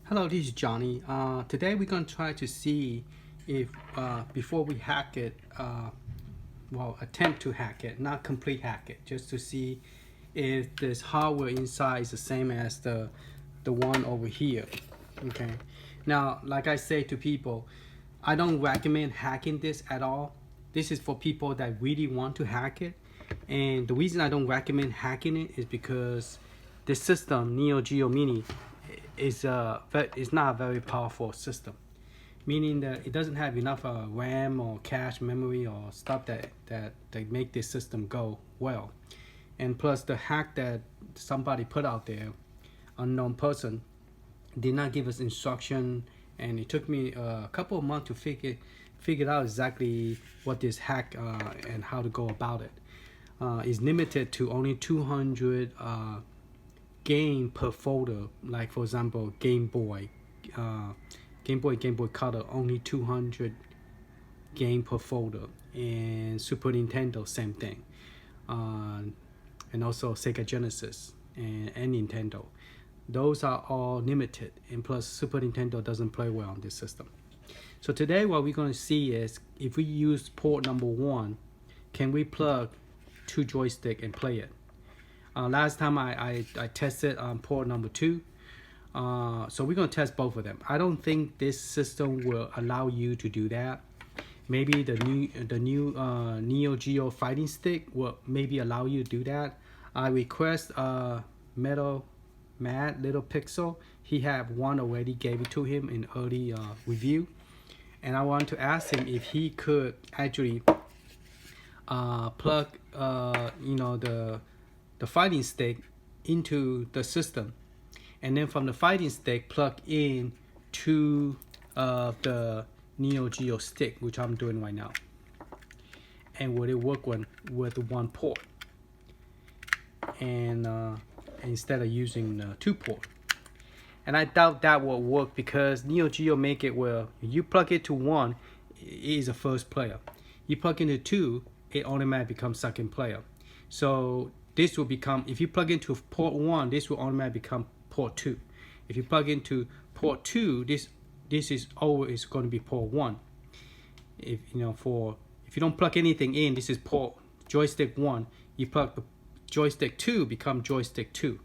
Hello, this is Johnny. Today we're going to try to see if, before we hack it, attempt to hack it, not complete hack it, just to see if this hardware inside is the same as the one over here. Okay. Now, like I say to people, I don't recommend hacking this at all. This is for people that really want to hack it. And the reason I don't recommend hacking it is because this system, Neo Geo Mini, is not a very powerful system, meaning that it doesn't have enough RAM or cache memory or stuff that make this system go well. And plus the hack that somebody put out there, unknown person, did not give us instruction, and it took me a couple of months to figure out exactly what this hack and how to go about it. Is limited to only 200 game per folder. Like for example, Game Boy, Game Boy Color, only 200 game per folder, and Super Nintendo, same thing, and also Sega Genesis and Nintendo. Those are all limited, and plus Super Nintendo doesn't play well on this system. So today what we're going to see is if we use port number 1, can we plug 2 joystick and play it? Last time I tested on port number 2, so we're going to test both of them. I don't think this system will allow you to do that. Maybe the new Neo Geo fighting stick will maybe allow you to do that. I request Metal Mad Little Pixel. He had one already, gave it to him in early review, and I want to ask him if he could actually plug the fighting stick into the system, and then from the fighting stick plug in to the Neo Geo stick, which I'm doing right now, and would it work with one port, and instead of using 2 port. And I doubt that will work because Neo Geo make it where you plug it to 1, it is a first player. You plug into 2, it automatically becomes second player. So this will become, if you plug into port 1, this will automatically become port 2. If you plug into port 2, this is always going to be port 1. If you don't plug anything in, this is port joystick 1. You plug the joystick 2, become joystick 2.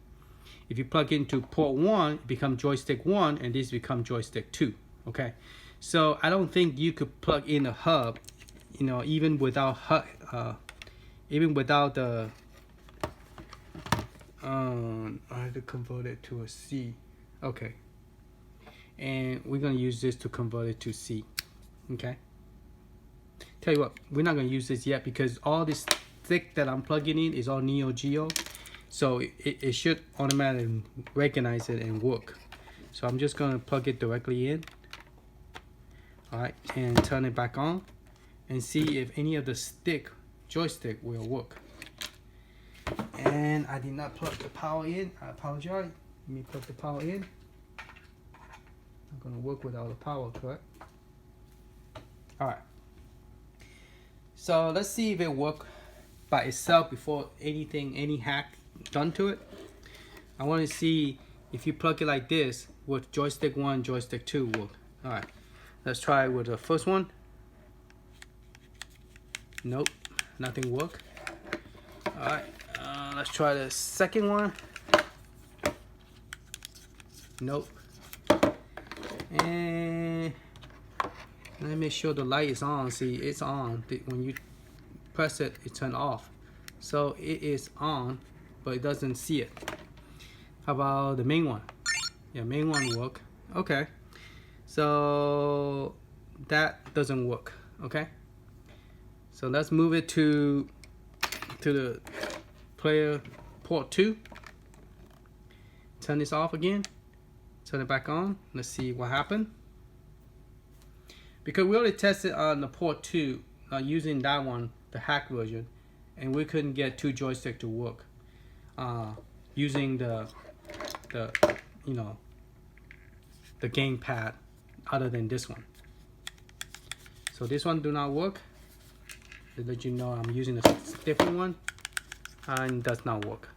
If you plug into port 1, it becomes joystick 1, and this becomes joystick 2. Okay, so I don't think you could plug in a hub, even without the I had to convert it to a C. Okay, and we're gonna use this to convert it to C. Okay, tell you what, we're not gonna use this yet because all this stick that I'm plugging in is all Neo Geo, so it should automatically recognize it and work. So I'm just gonna plug it directly in. All right, and turn it back on and see if any of the joystick will work. And I did not plug the power in. I apologize. Let me plug the power in. I'm gonna work without the power, correct? All right. So let's see if it works by itself before any hack done to it. I want to see if you plug it like this with joystick 1, joystick 2 work. All right. Let's try with the first one. Nope, nothing work. All right. Let's try the second one. Nope. And let me make sure the light is on. See, it's on. When you press it, it turns off. So it is on, but it doesn't see it. How about the main one? Yeah, main one work. Okay. So that doesn't work. Okay. So let's move it to the player port 2. Turn this off again. Turn it back on. Let's see what happened. Because we already tested on the port 2 using that one, the hack version, and we couldn't get 2 joystick to work using the gamepad other than this one. So this one do not work. To let you know I'm using a different one, and it does not work.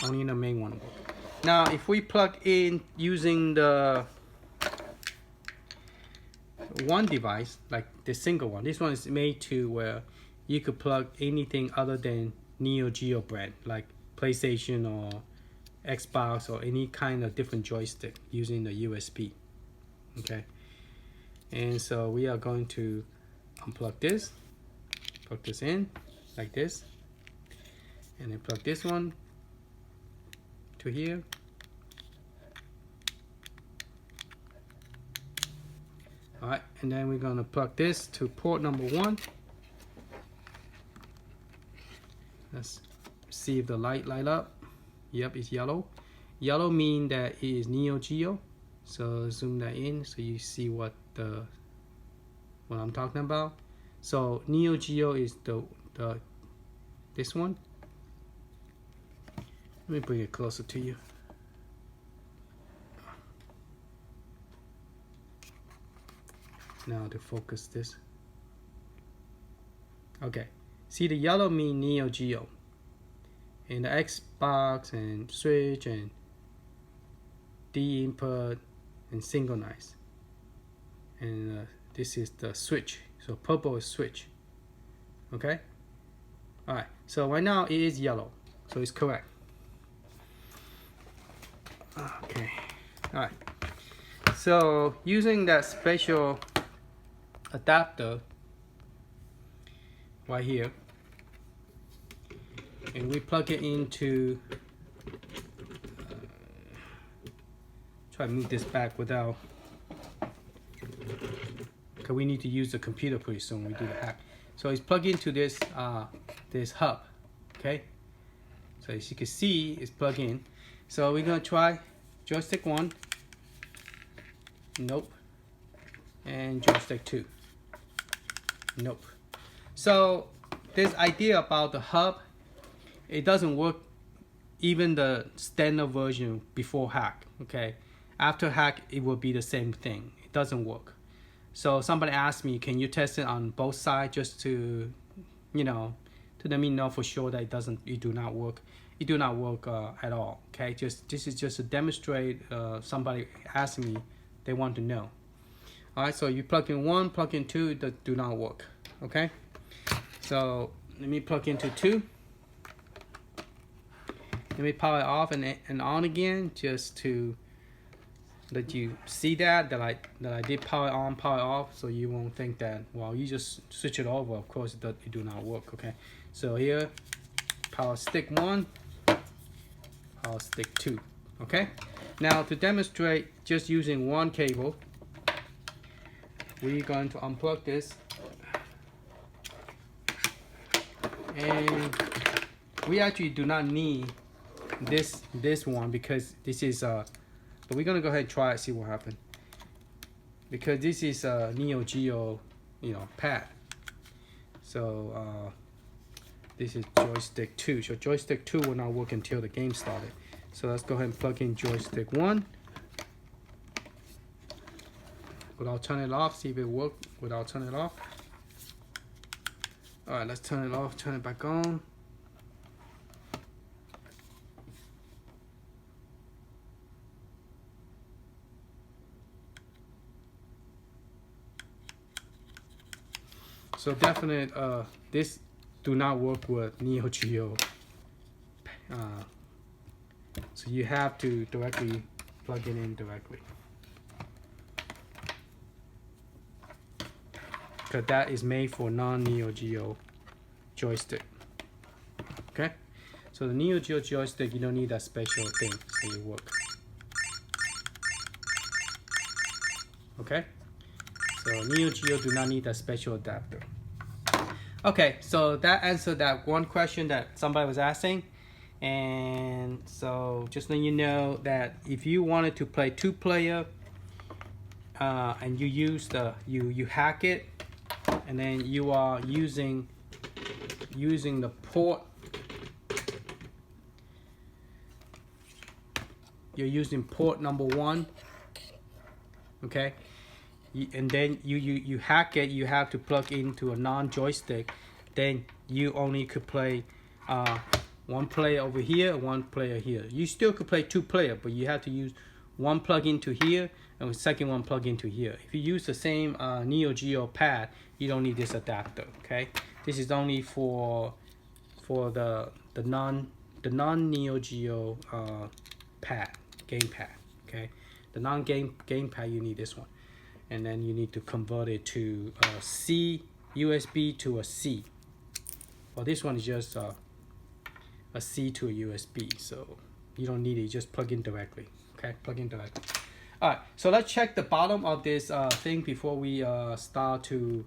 Only the main one works. Now, if we plug in using the one device, like the single one, this one is made to where you could plug anything other than Neo Geo brand, like PlayStation or Xbox or any kind of different joystick using the USB. Okay, and so we are going to unplug this, plug this in like this, and then plug this one to here. All right, and then we're gonna plug this to port number 1. Let's see if the light up. Yep, it's yellow. Yellow means that it is Neo Geo. So zoom that in so you see what I'm talking about. So Neo Geo is this one. Let me bring it closer to you. Now to focus this. Okay, see the yellow mean Neo Geo. And the Xbox and Switch and D input and synchronize. And this is the Switch. So purple is Switch. Okay. All right. So right now it is yellow. So it's correct. Okay. All right. So using that special adapter right here, and we plug it into try to move this back without, because we need to use the computer pretty soon when we do the hack. So it's plugged into this this hub. Okay, so as you can see it's plugged in. So we're gonna try joystick 1. Nope. And joystick 2. Nope. So this idea about the hub, it doesn't work even the standard version before hack. Okay, after hack it will be the same thing. It doesn't work. So somebody asked me, can you test it on both sides just to, to let me know for sure that it do not work. It do not work at all. Okay, this is just to demonstrate. Somebody asked me, they want to know. All right, so you plug in 1, plug in 2, that do not work. Okay, so let me plug into 2. Let me power it off and on again, just to let you see that I did power it on, power it off, so you won't think that, well, you just switch it over. Of course, it do not work. Okay, so here, power stick 1, power stick 2. Okay, now to demonstrate just using one cable, we're going to unplug this, and we actually do not need this one because this is but we're gonna go ahead and try it, see what happens, because this is a Neo Geo pad. So this is joystick 2, so joystick 2 will not work until the game started. So let's go ahead and plug in joystick 1 without turning it off, see if it works without turning it off. All right, let's turn it off, turn it back on. So definitely, this do not work with Neo Geo. So you have to directly plug it in directly, because that is made for non-Neo Geo joystick. Okay, so the Neo Geo joystick, you don't need that special thing, so it work. Okay, so Neo Geo do not need that special adapter. Okay, so that answered that one question that somebody was asking. And so just letting you know that if you wanted to play 2-player and you use you hack it, and then you are using the port, you're using port number 1, okay, and then you hack it, you have to plug into a non-joystick, then you only could play one player over here, one player here. You still could play two player, but you have to use one plug into here and the second one plug into here. If you use the same Neo Geo pad, you don't need this adapter. Okay, this is only for the non Neo Geo pad, game pad. Okay, the non game pad, you need this one, and then you need to convert it to a C USB to a C. Well, this one is just a C to a USB, so you don't need it. You just plug in directly. Okay, plug in directly. All right, so let's check the bottom of this thing before we start to.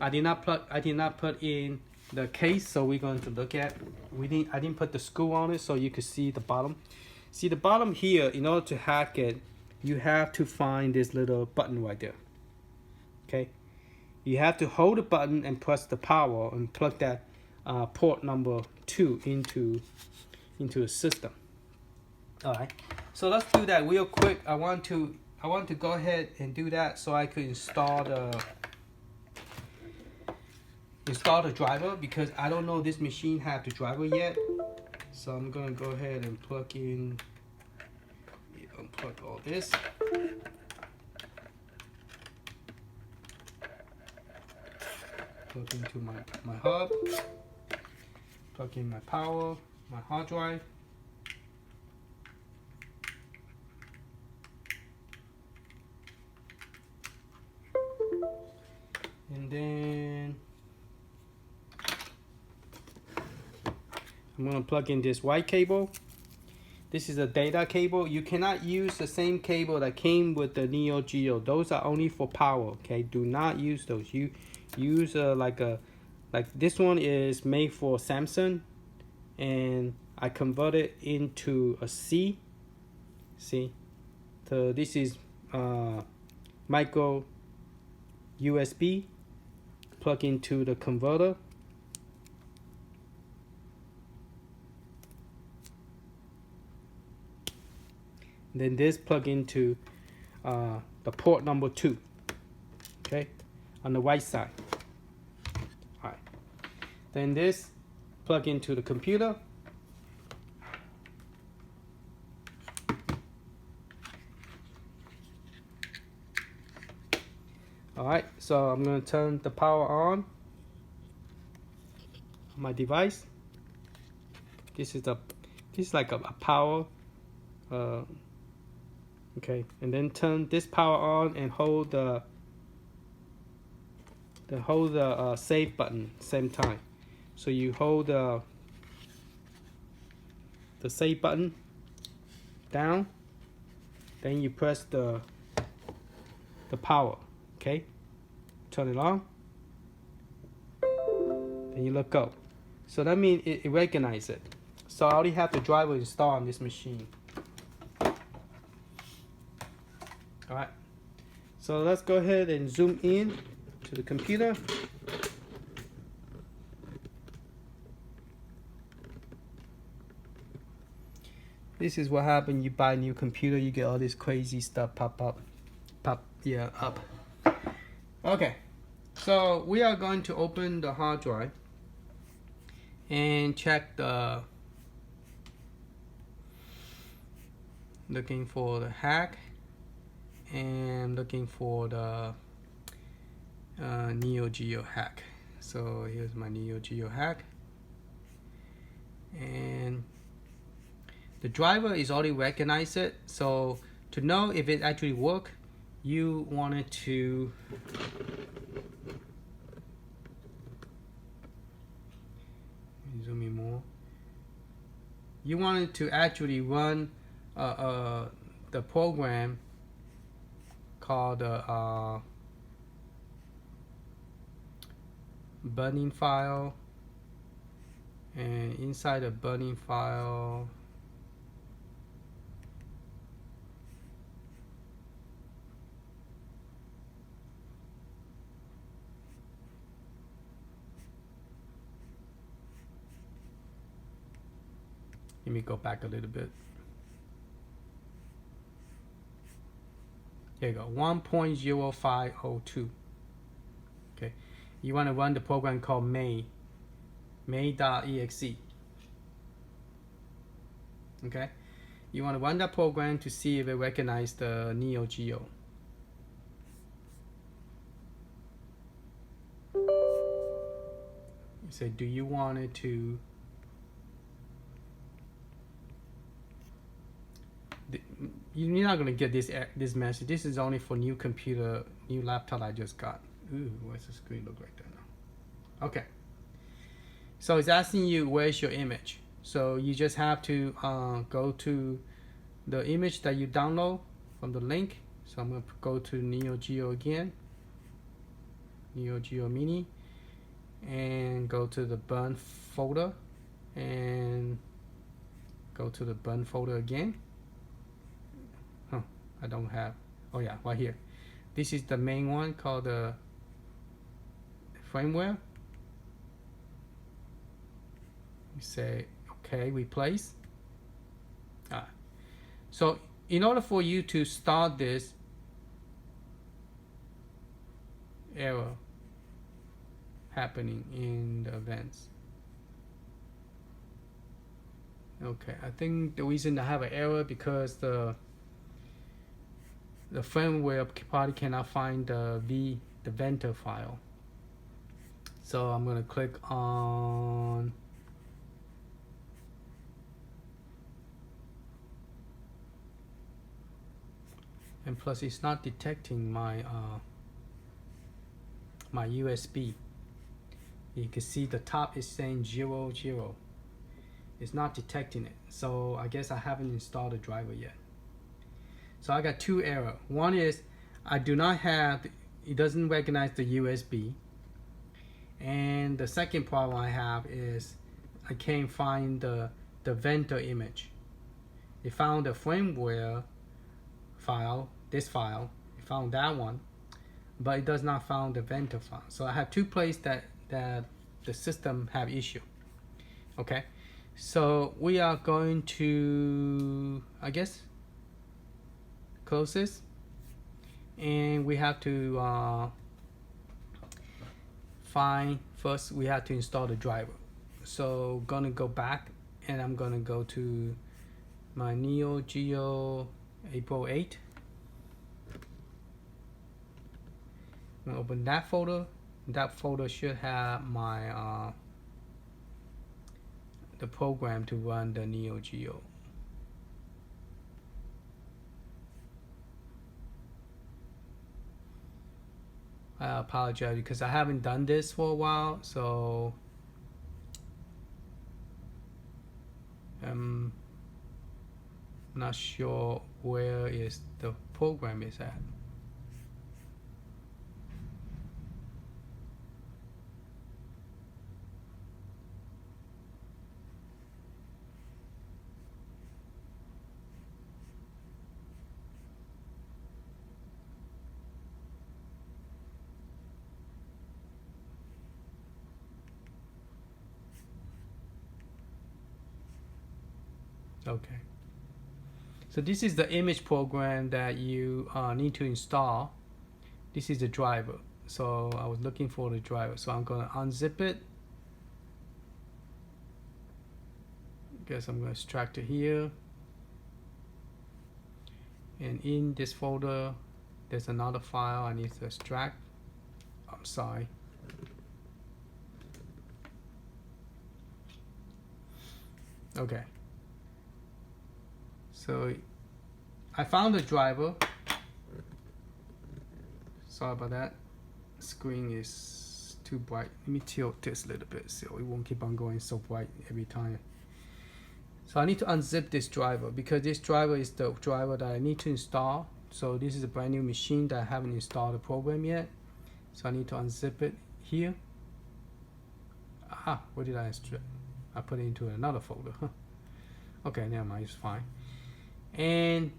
I did not put in the case, so we're going to look at. I didn't put the screw on it, so you could see the bottom. See the bottom here. In order to hack it, you have to find this little button right there. Okay, you have to hold the button and press the power and plug that port number 2 into the system. All right, so let's do that real quick. I want to go ahead and do that so I could install the driver, because I don't know this machine have the driver yet. So I'm gonna go ahead and plug all this. Plug into my hub. Plug in my power, my hard drive. And then I'm gonna plug in this white cable. This is a data cable. You cannot use the same cable that came with the Neo Geo. Those are only for power. Okay, do not use those. You use like this one is made for Samsung, and I converted into a C. See, so this is micro USB. Plug into the converter. Then this plug into the port number 2, okay, on the right side. All right. Then this plug into the computer. All right, so I'm gonna turn the power on my device. This is like a power. Okay, and then turn this power on and hold the save button same time. So you hold the save button down, then you press the power. Okay, turn it on, then you let go. So that means it recognizes it. So I already have the driver installed on this machine. All right, so let's go ahead and zoom in to the computer. This is what happens. You buy a new computer, you get all this crazy stuff pop up. Okay, so we are going to open the hard drive and check looking for the hack and looking for the Neo Geo hack. So here's my Neo Geo hack, and the driver is already recognized it. So to know if it actually worked, you wanted to zoom in more. You wanted to actually run the program called burning file, and inside the burning file let me go back a little bit. There you go, 1.0502. Okay, you want to run the program called may.exe. Okay, you want to run that program to see if it recognizes the Neo Geo. You say, do you want it to? You're not gonna get this message. This is only for new computer, new laptop I just got. Ooh, what's the screen look like that now? Okay. So it's asking you where's your image. So you just have to go to the image that you download from the link. So I'm gonna go to Neo Geo again, Neo Geo Mini, and go to the burn folder, and go to the burn folder again. I don't have. Oh yeah, right here. This is the main one called the firmware. You say okay, replace. So in order for you to start this error happening in the events. Okay, I think the reason I have an error because the firmware probably cannot find the Ventor file. So I'm gonna click on and plus it's not detecting my my USB. You can see the top is saying 00. It's not detecting it. So I guess I haven't installed the driver yet. So I got two errors. One is I do not have, it doesn't recognize the USB. And the second problem I have is I can't find the Ventor image. It found the firmware file, this file, it found that one, but it does not find the Ventor file. So I have two places that the system have issue. Okay, so we are going to, I guess, close this, and we have to first we have to install the driver. So gonna go back, and I'm gonna go to my Neo Geo April 8. I'm gonna open that folder. That folder should have my the program to run the Neo Geo. I apologize because I haven't done this for a while, so I'm not sure where is the program is at. Okay. So this is the image program that you need to install. This is the driver. So I was looking for the driver. So I'm going to unzip it. Guess I'm going to extract it here. And in this folder, there's another file I need to extract. I'm sorry. Okay. So I found the driver. Sorry about that. Screen is too bright. Let me tilt this a little bit so it won't keep on going so bright every time. So I need to unzip this driver because this driver is the driver that I need to install. So this is a brand new machine that I haven't installed the program yet. So I need to unzip it here. Aha, where did I extract? I put it into another folder. Okay, never mind, it's fine. And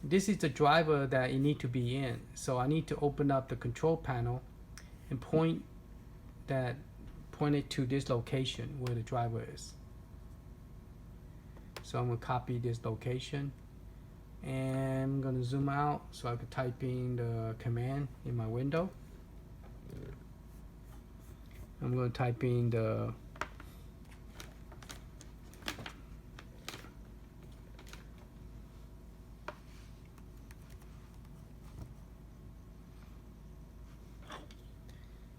this is the driver that you need to be in. So I need to open up the control panel and point it to this location where the driver is. So I'm gonna copy this location and I'm gonna zoom out so I can type in the command in my window. I'm gonna type in the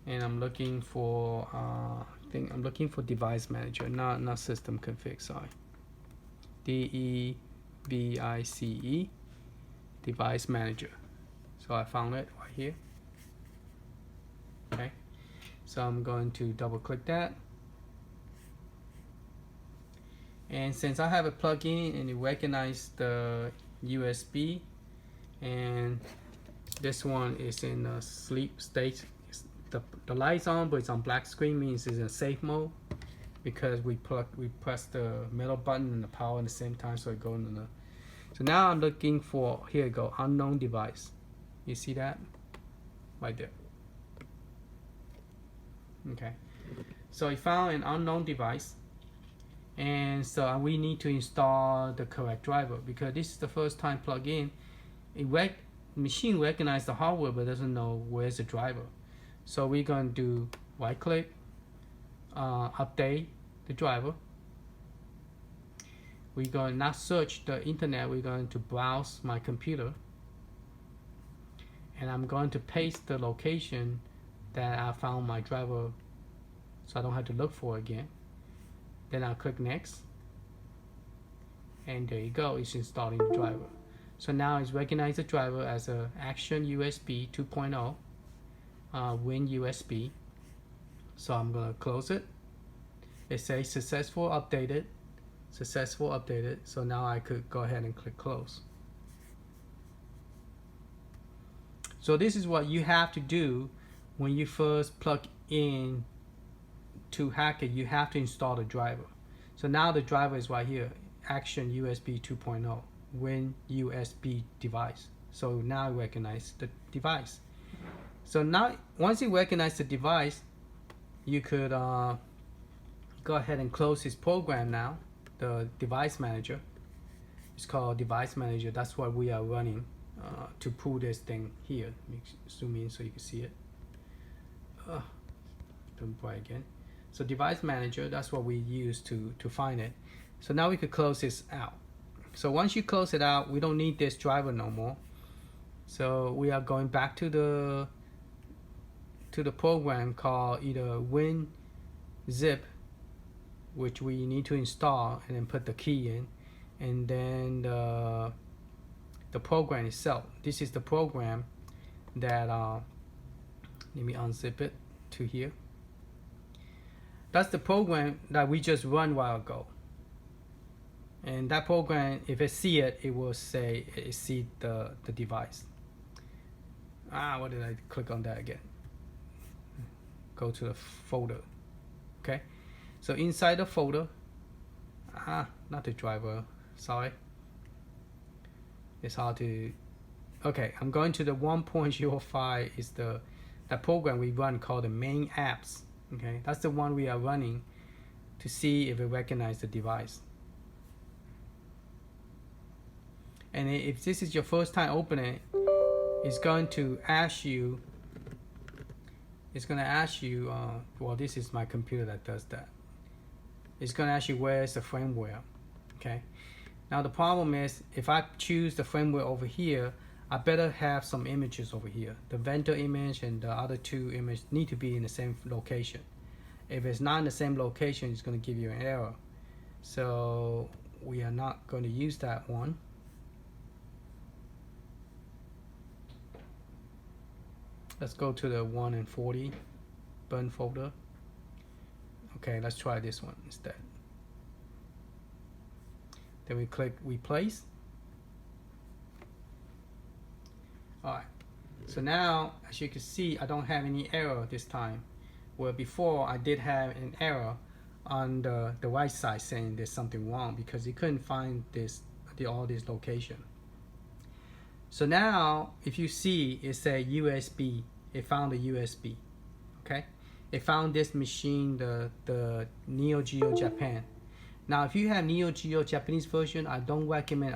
and I'm looking for I think I'm looking for device manager, not system config. Sorry, DEVICE, device manager. So I found it right here. Okay, so I'm going to double click that, and since I have a plugin and it recognizes the USB, and this one is in a sleep state. The light's on, but it's on black screen, means it's in safe mode, because we press the middle button and the power at the same time, so it goes in the. So now I'm looking for, here you go, unknown device. You see that right there? Okay, so I found an unknown device, and so we need to install the correct driver, because this is the first time plug in. Machine recognizes the hardware but doesn't know where's the driver. So we're going to do right click, update the driver. We're going to not search the internet, we're going to browse my computer, and I'm going to paste the location that I found my driver, so I don't have to look for it again. Then I'll click next, and there you go, it's installing the driver. So now it's recognized the driver as a Action USB 2.0 Win USB. So I'm gonna close it. It says successful updated. So now I could go ahead and click close. So this is what you have to do when you first plug in to hack it. You have to install the driver. So now the driver is right here, Action USB 2.0 Win USB device. So now it recognizes the device. So now once you recognize the device, you could go ahead and close this program now, the device manager. It's called device manager. That's what we are running to pull this thing here. Let me zoom in so you can see it. Don't try again. So device manager, that's what we use to find it. So now we could close this out. So once you close it out, we don't need this driver no more. So we are going back to the program called either WinZip, which we need to install and then put the key in, and then the program itself. This is the program that let me unzip it to here. That's the program that we just run a while ago. And that program, if it see it, it will say it see the device. What did I click on that again? Go to the folder. Okay, so inside the folder, not the driver, sorry. It's hard to, okay, I'm going to the 1.05 is that program we run called the main apps. Okay, that's the one we are running to see if it recognizes the device. And if this is your first time opening it, it's going to ask you, well, this is my computer that does that. It's going to ask you where's the firmware. Okay, now the problem is, if I choose the firmware over here, I better have some images over here. The vendor image and the other two images need to be in the same location. If it's not in the same location, it's going to give you an error. So we are not going to use that one. Let's go to the 1 and 40 burn folder. Okay, let's try this one instead. Then we click replace. Alright, so now as you can see, I don't have any error this time, where before I did have an error on the right side saying there's something wrong because it couldn't find all this location. So now if you see, it says USB, it found the USB. Okay, it found this machine, the Neo Geo Japan. Now if you have Neo Geo Japanese version, I don't recommend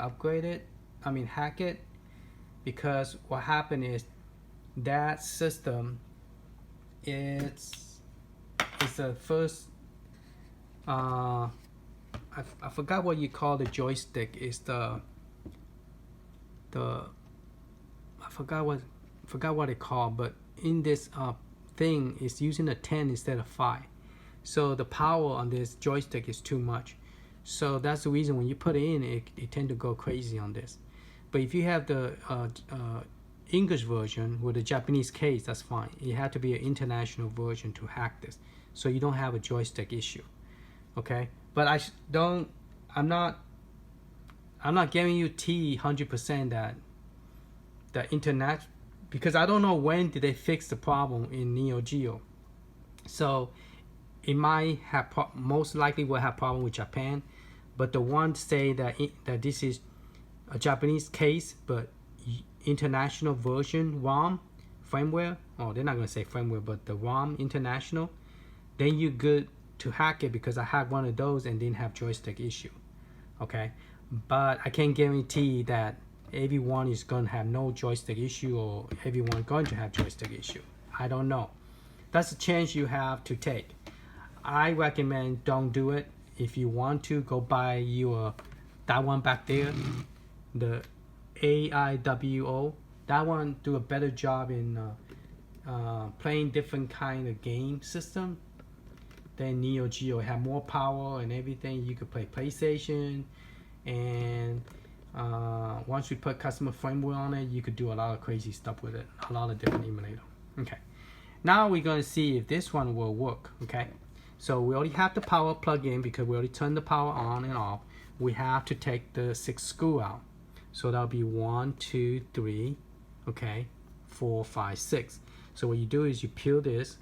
hack it, because what happened is that system, it's the first I forgot what you call the joystick. Is I forgot what it called, but in this thing is using a 10 instead of 5. So the power on this joystick is too much. So that's the reason when you put it in, it tend to go crazy on this. But if you have the English version with a Japanese case, that's fine. It had to be an international version to hack this, so you don't have a joystick issue. Okay, but I'm not giving you 100% that the internet, because I don't know when did they fix the problem in Neo Geo. So it might have most likely will have problem with Japan, but the ones say that this is a Japanese case but international version ROM firmware. Oh, they're not gonna say firmware, but the ROM international. Then you're good to hack it, because I had one of those and didn't have joystick issue. Okay, but I can't guarantee that everyone is going to have no joystick issue or everyone going to have joystick issue. I don't know. That's a chance you have to take. I recommend don't do it. If you want to, go buy you that one back there, the AIWO. That one do a better job in playing different kind of game system. Then Neo Geo have more power and everything. You could play PlayStation, and once you put customer firmware on it, you could do a lot of crazy stuff with it, a lot of different emulator. Okay, now we're going to see if this one will work. Okay, so we already have the power plug in because we already turned the power on and off. We have to take the 6 screw out, so that'll be 1, 2, 3, okay, 4, 5, 6. So what you do is you peel this,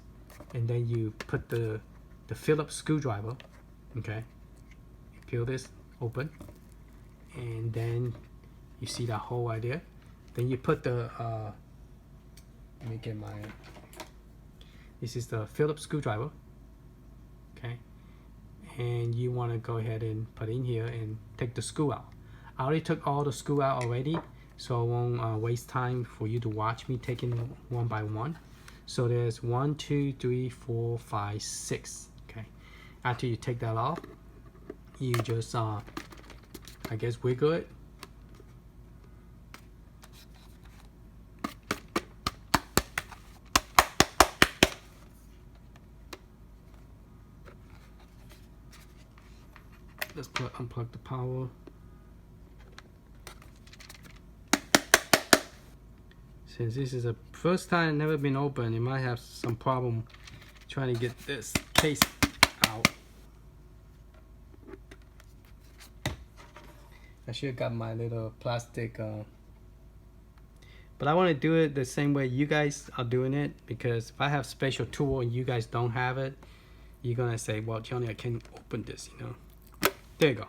and then you put the Phillips screwdriver. Okay, you peel this open, and then you see that hole right there. Then you put the let me get my, this is the Phillips screwdriver. Okay, and you want to go ahead and put in here and take the screw out. I already took all the screw out already, so I won't waste time for you to watch me taking one by one. So there's 1, 2, 3, 4, 5, 6. Okay, after you take that off, you just I guess wiggle it. Let's unplug the power. Since this is a first time, never been opened, it might have some problem trying to get this case out. I should have got my little plastic, but I want to do it the same way you guys are doing it, because if I have special tool and you guys don't have it, you're gonna say, well, Johnny, I can't open this, you know. There you go.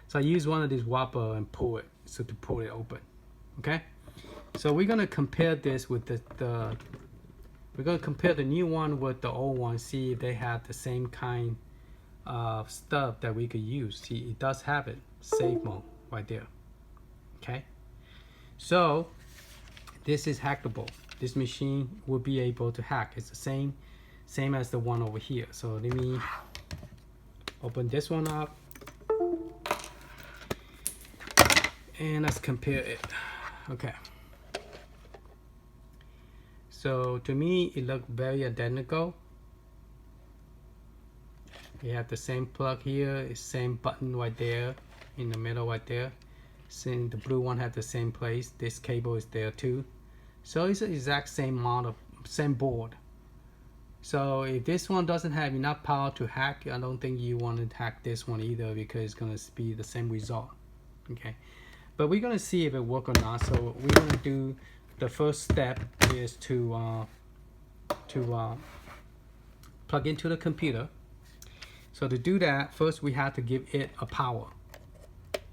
So I use one of these whopper and pull it, so to pull it open. Okay, so we're gonna compare this with we're gonna compare the new one with the old one, see if they have the same kind of stuff that we could use. See, it does have it, save mode right there. Okay, so this is hackable. This machine will be able to hack. It's the same as the one over here. So let me open this one up, and let's compare it. Okay, so to me it looked very identical. You have the same plug here, same button right there in the middle right there. Since the blue one had the same place, this cable is there too. So it's the exact same model, same board. So if this one doesn't have enough power to hack, I don't think you want to hack this one either, because it's gonna be the same result. Okay, but we're gonna see if it works or not. So we're gonna do, the first step is to plug into the computer. So to do that, first we have to give it a power.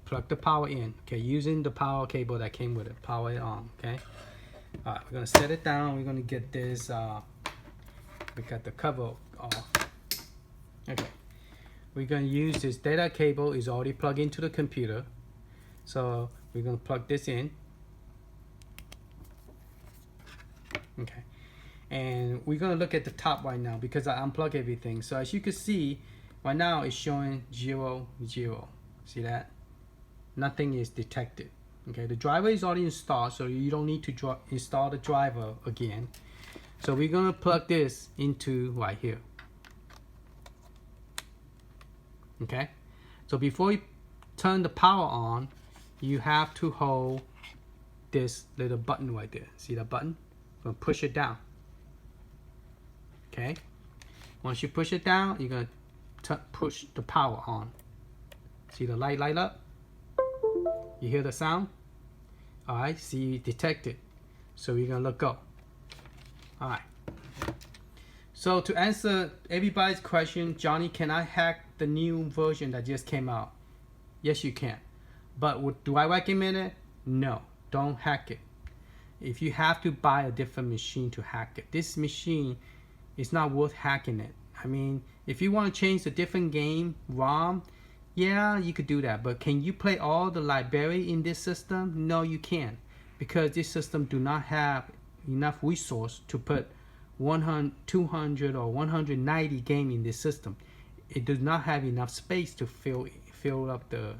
Plug the power in, okay, using the power cable that came with it, power it on. Okay, all right, we're gonna set it down. We're gonna get this, we got the cover off. Okay, we're gonna use this data cable, is already plugged into the computer. So we're gonna plug this in. Okay, and we're gonna look at the top right now because I unplugged everything. So as you can see, right now it's showing 0, 0. See that? Nothing is detected. Okay, the driver is already installed, so you don't need to install the driver again. So we're gonna plug this into right here. Okay, so before you turn the power on, you have to hold this little button right there. See that button? Gonna push it down. Okay, once you push it down, you're gonna push the power on. See the light light up? You hear the sound? All right, see, detected. So we're gonna let go. All right. So to answer everybody's question, Johnny, can I hack the new version that just came out? Yes, you can. But do I recommend it? No, don't hack it. If you have to buy a different machine to hack it, this machine is not worth hacking it. I mean, if you want to change a different game, ROM, yeah, you could do that. But can you play all the library in this system? No, you can't. Because this system do not have enough resource to put 100, 200 or 190 game in this system. It does not have enough space to fill up the,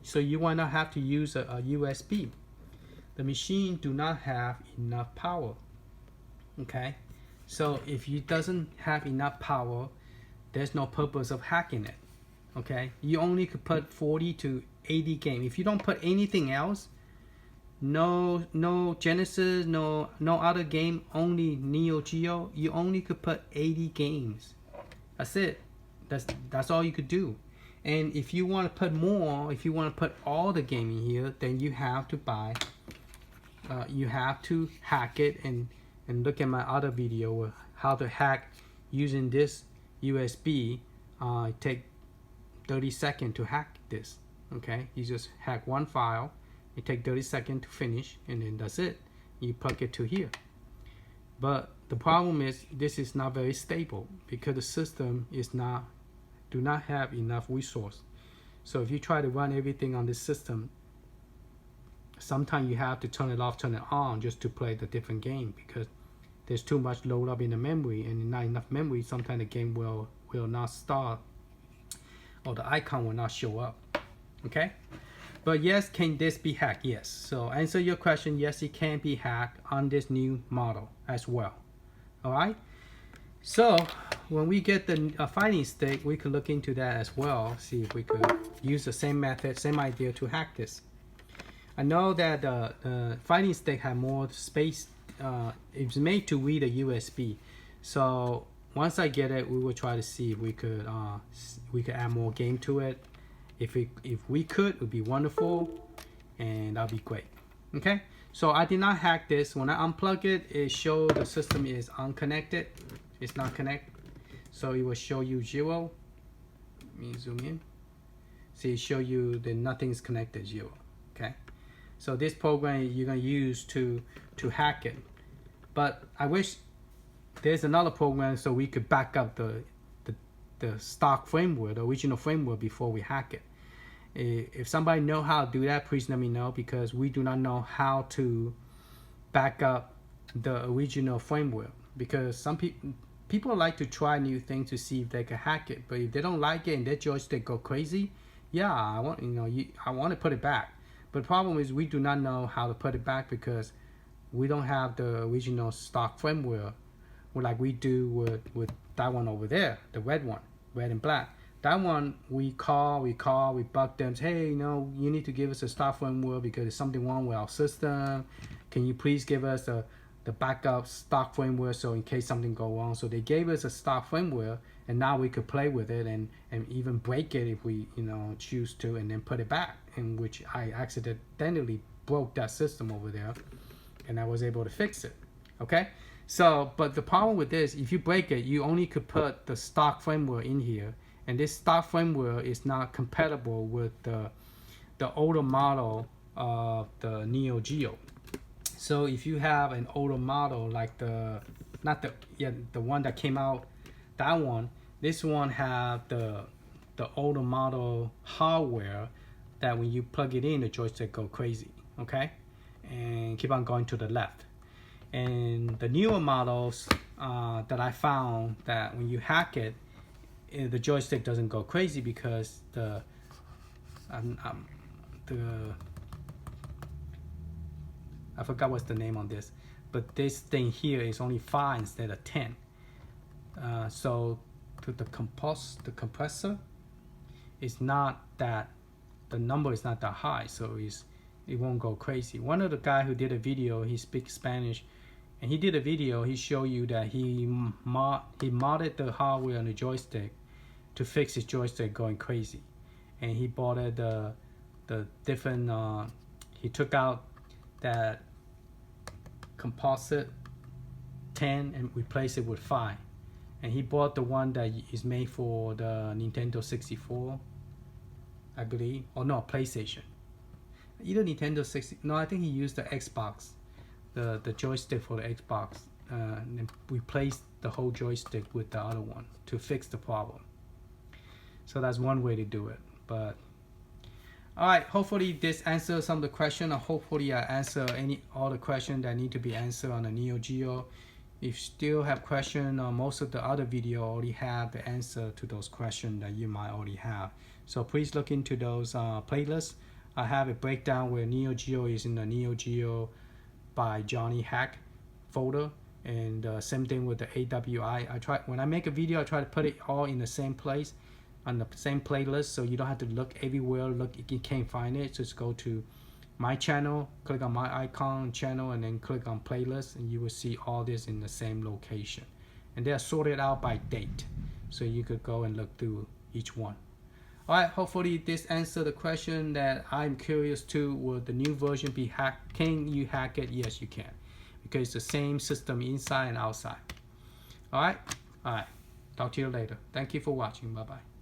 so you will not have to use a USB. The machine do not have enough power. Okay, so if it doesn't have enough power, there's no purpose of hacking it. Okay, you only could put 40 to 80 game. If you don't put anything else, no Genesis, no other game, only Neo Geo, you only could put 80 games. That's it. That's all you could do. And if you want to put more, if you want to put all the game in here, then you have to buy, you have to hack it, and look at my other video of how to hack using this USB. It take 30 seconds to hack this. Okay, you just hack one file. It take 30 seconds to finish, and then that's it. You plug it to here. But the problem is this is not very stable because the system do not have enough resource. So if you try to run everything on this system, sometimes you have to turn it off, turn it on just to play the different game because there's too much load up in the memory, and not enough memory. Sometimes the game will not start, or the icon will not show up. Okay. But yes, can this be hacked? Yes. So answer your question, yes, it can be hacked on this new model as well. All right. So when we get the fighting stick, we could look into that as well. See if we could use the same method, same idea to hack this. I know that the fighting stick had more space. It's made to read a USB. So once I get it, we will try to see if we could add more game to it. If we could, it would be wonderful, and that'd be great. Okay, so I did not hack this. When I unplug it, it showed the system is unconnected. It's not connected, so it will show you 0. Let me zoom in. See, it show you that nothing's connected, 0. Okay, so this program you're gonna use to hack it. But I wish there's another program so we could back up the stock firmware, the original firmware, before we hack it. If somebody know how to do that, please let me know, because we do not know how to back up the original firmware. Because some people like to try new things to see if they can hack it, but if they don't like it and their joystick go crazy, yeah, I want to put it back. But the problem is we do not know how to put it back because we don't have the original stock firmware like we do with that one over there, the red one, red and black. That one we bug them, hey, you need to give us a stock firmware because there's something wrong with our system. Can you please give us the backup stock firmware so in case something go wrong? So they gave us a stock firmware, and now we could play with it and even break it if we choose to, and then put it back, in which I accidentally broke that system over there, and I was able to fix it. Okay, so but the problem with this, if you break it, you only could put the stock firmware in here, and this stock firmware is not compatible with the older model of the Neo Geo. So if you have an older model like the one that came out, that one, this one have the older model hardware that when you plug it in, the joystick go crazy. Okay, and keep on going to the left. And the newer models that I found, that when you hack it, the joystick doesn't go crazy because I forgot what's the name on this, but this thing here is only 5 instead of 10. So to the compressor is not that, the number is not that high, so it won't go crazy. One of the guy who did a video, he speaks Spanish, and he did a video, he showed you that he modded the hardware on the joystick to fix his joystick going crazy. And he bought it the different, he took out that composite 10 and replaced it with 5. And he bought the one that is made for the Nintendo 64, I believe. Oh no, PlayStation. Either Nintendo 60, no, I think he used the Xbox, the joystick for the Xbox, and replaced the whole joystick with the other one to fix the problem. So that's one way to do it. But all right, hopefully this answers some of the question, or hopefully I answer all the questions that need to be answered on the Neo Geo. If you still have questions, most of the other video already have the answer to those questions that you might already have. So please look into those playlists. I have a breakdown where Neo Geo is in the Neo Geo by Johnny Hack folder, and same thing with the AWI. When I make a video, I try to put it all in the same place, on the same playlist, so you don't have to look everywhere. You can't find it. Just go to my channel, click on my icon channel, and then click on playlist, and you will see all this in the same location. And they're sorted out by date, so you could go and look through each one. All right, hopefully this answered the question that I'm curious to. Will the new version be hacked? Can you hack it? Yes, you can, because it's the same system inside and outside. All right. Talk to you later. Thank you for watching. Bye-bye.